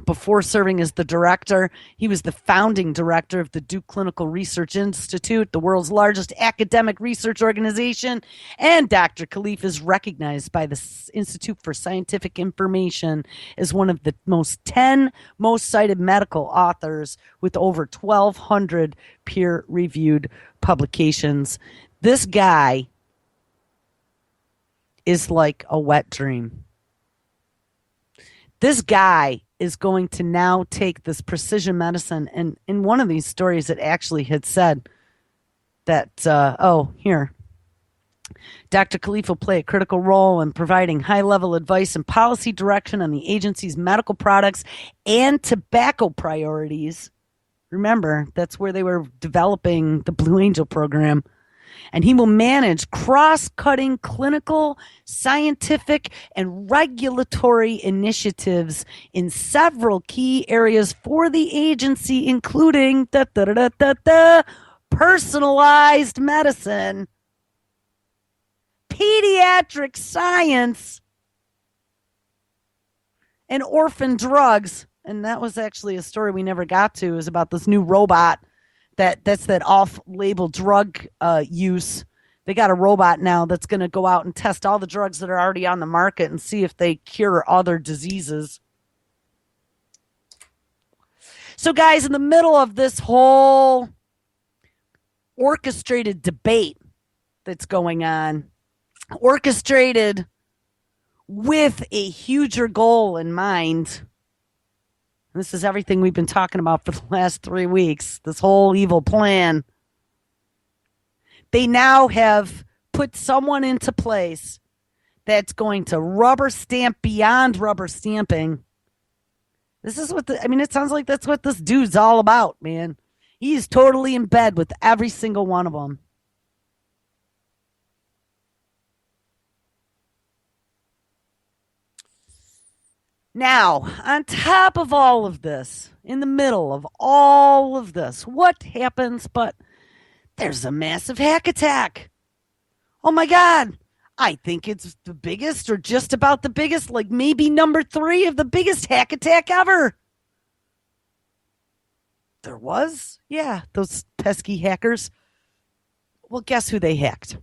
Before serving as the director, he was the founding director of the Duke Clinical Research Institute, the world's largest academic research organization. And Dr. Califf is recognized by the Institute for Scientific Information as one of the 10 most cited medical authors with over 1,200 peer-reviewed publications. This guy is like a wet dream. This guy is going to now take this precision medicine, and in one of these stories, it actually had said that, here, Dr. Khalif will play a critical role in providing high-level advice and policy direction on the agency's medical products and tobacco priorities. Remember, that's where they were developing the Blue Angel program. And he will manage cross-cutting clinical, scientific, and regulatory initiatives in several key areas for the agency, including personalized medicine, pediatric science, and orphan drugs. And that was actually a story we never got to, is about this new robot that's that off-label drug use. They got a robot now that's going to go out and test all the drugs that are already on the market and see if they cure other diseases. So, guys, in the middle of this whole orchestrated debate that's going on, orchestrated with a huger goal in mind. This is everything we've been talking about for the last 3 weeks, this whole evil plan. They now have put someone into place that's going to rubber stamp beyond rubber stamping. This is what it sounds like that's what this dude's all about, man. He's totally in bed with every single one of them. Now, on top of all of this, in the middle of all of this, what happens? But there's a massive hack attack. Oh my God. I think it's the biggest, or just about the biggest, like maybe number 3 of the biggest hack attack ever. There was? Yeah, those pesky hackers. Well, guess who they hacked?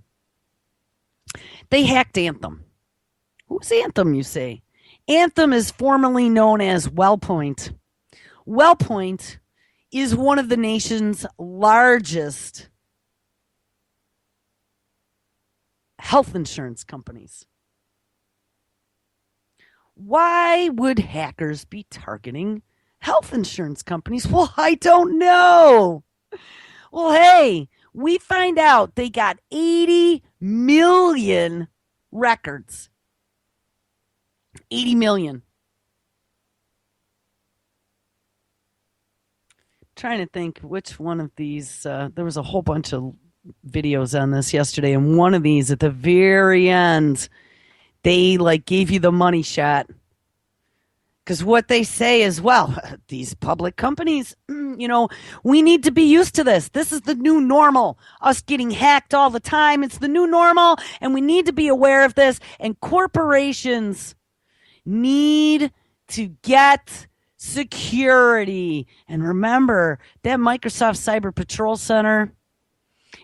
They hacked Anthem. Who's Anthem, you say? Anthem is formerly known as WellPoint. WellPoint is one of the nation's largest health insurance companies. Why would hackers be targeting health insurance companies? Well, I don't know. Well, hey, we find out they got 80 million records. 80 million. Trying to think which one of these, there was a whole bunch of videos on this yesterday, and one of these at the very end, they gave you the money shot. Because what they say is, well, these public companies, we need to be used to this. This is the new normal. Us getting hacked all the time. It's the new normal, and we need to be aware of this. And corporations need to get security. And remember, that Microsoft Cyber Patrol Center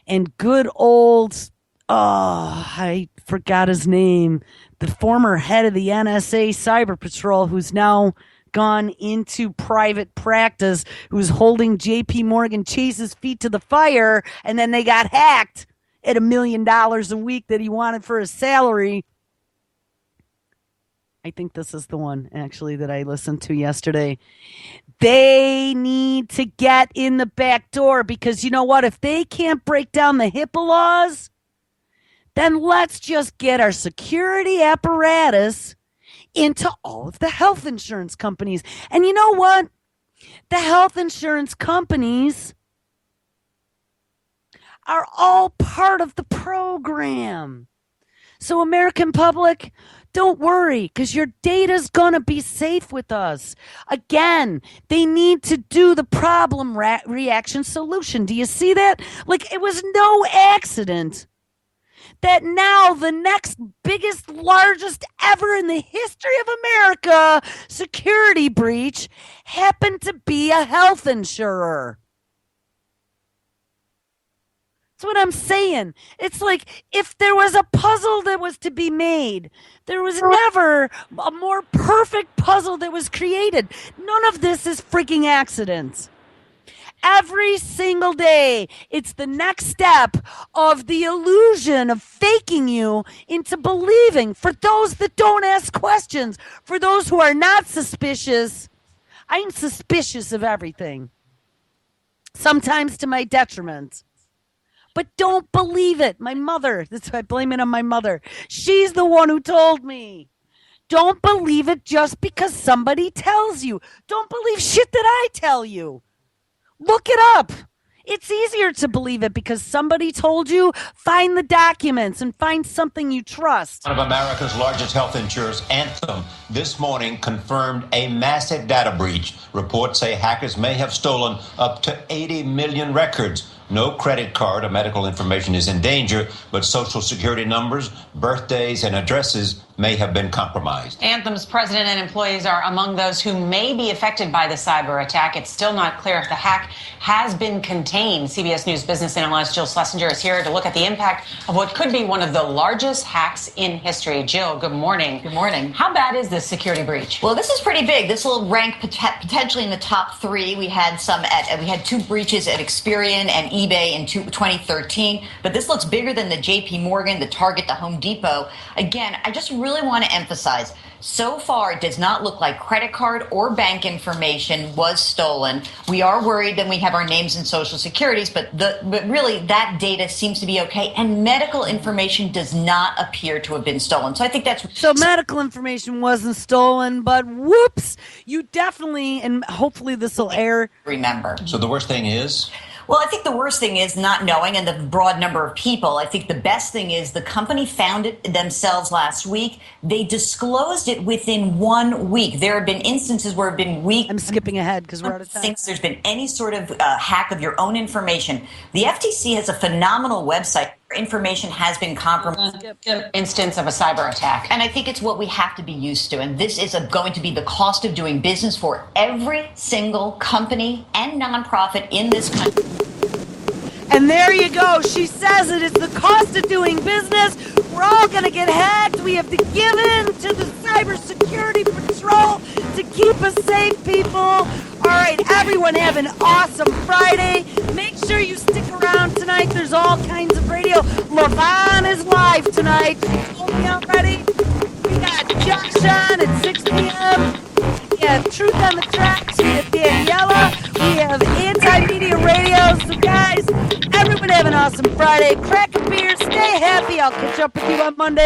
and good old, I forgot his name, the former head of the NSA Cyber Patrol, who's now gone into private practice, who's holding JP Morgan Chase's feet to the fire, and then they got hacked at $1 million a week that he wanted for his salary. I think this is the one, actually, that I listened to yesterday. They need to get in the back door, because you know what? If they can't break down the HIPAA laws, then let's just get our security apparatus into all of the health insurance companies. And you know what? The health insurance companies are all part of the program. So, American public, don't worry, because your data's going to be safe with us. Again, they need to do the problem reaction solution. Do you see that? It was no accident that now the next biggest, largest ever in the history of America security breach happened to be a health insurer. That's what I'm saying. It's like, if there was a puzzle that was to be made, there was never a more perfect puzzle that was created. None of this is freaking accidents. Every single day, it's the next step of the illusion of faking you into believing. For those that don't ask questions, for those who are not suspicious, I'm suspicious of everything, sometimes to my detriment. But don't believe it. My mother, that's why I blame it on my mother. She's the one who told me. Don't believe it just because somebody tells you. Don't believe shit that I tell you. Look it up. It's easier to believe it because somebody told you. Find the documents and find something you trust. One of America's largest health insurers, Anthem, this morning confirmed a massive data breach. Reports say hackers may have stolen up to 80 million records. No credit card or medical information is in danger, but social security numbers, birthdays, and addresses may have been compromised. Anthem's president and employees are among those who may be affected by the cyber attack. It's still not clear if the hack has been contained. CBS News business analyst Jules Schlesinger is here to look at the impact of what could be one of the largest hacks in history. Jill, good morning. Good morning. How bad is this security breach? Well, this is pretty big. This will rank potentially in the top three. We had two breaches at Experian and eBay in 2013, but this looks bigger than the JP Morgan, the Target, the Home Depot. Again, I just really want to emphasize, so far it does not look like credit card or bank information was stolen. We are worried that we have our names and social securities, but really that data seems to be okay, and medical information does not appear to have been stolen. So I think that's... So medical information wasn't stolen, but whoops, you definitely, and hopefully this will air. Remember. So the worst thing is? Well, I think the worst thing is not knowing and the broad number of people. I think the best thing is the company found it themselves last week. They disclosed it within 1 week. There have been instances where it have been weeks. I'm skipping ahead because we're out of time. Since there's been any sort of hack of your own information. The FTC has a phenomenal website where information has been compromised. Instance of a cyber attack. And I think it's what we have to be used to. And this is going to be the cost of doing business for every single company and nonprofit in this country. And there you go. She says it is the cost of doing business. We're all going to get hacked. We have to give in to the cybersecurity patrol to keep us safe, people. All right, everyone have an awesome Friday. Make sure you stick around tonight. There's all kinds of radio. LaVon is live tonight. Hold me out ready. We got Josh on at 6 p.m. We have Truth on the Tracks. We have Daniela. We have Anti-Media Radio. So, guys, everyone have an awesome Friday. Crack a beer. Stay happy. I'll catch up with you on Monday.